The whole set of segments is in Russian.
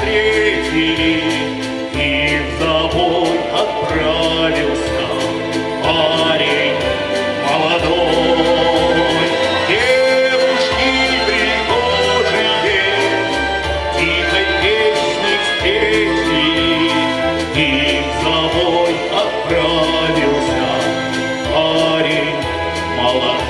встретили, и в завод отправился парень молодой. Девушки пригожие тихой песней встретили, и в завод отправился парень молодой.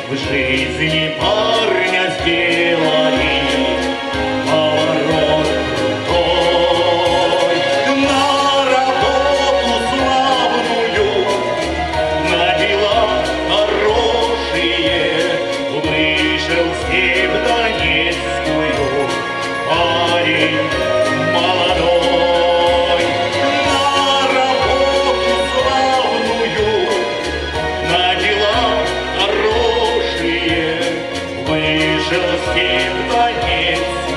В жизни парня сделали поворот крутой. На работу славную, на дела хорошие вышел в степь Донецкую парень молодой. На работу славную, на дела хорошие вышел в степь Донецкую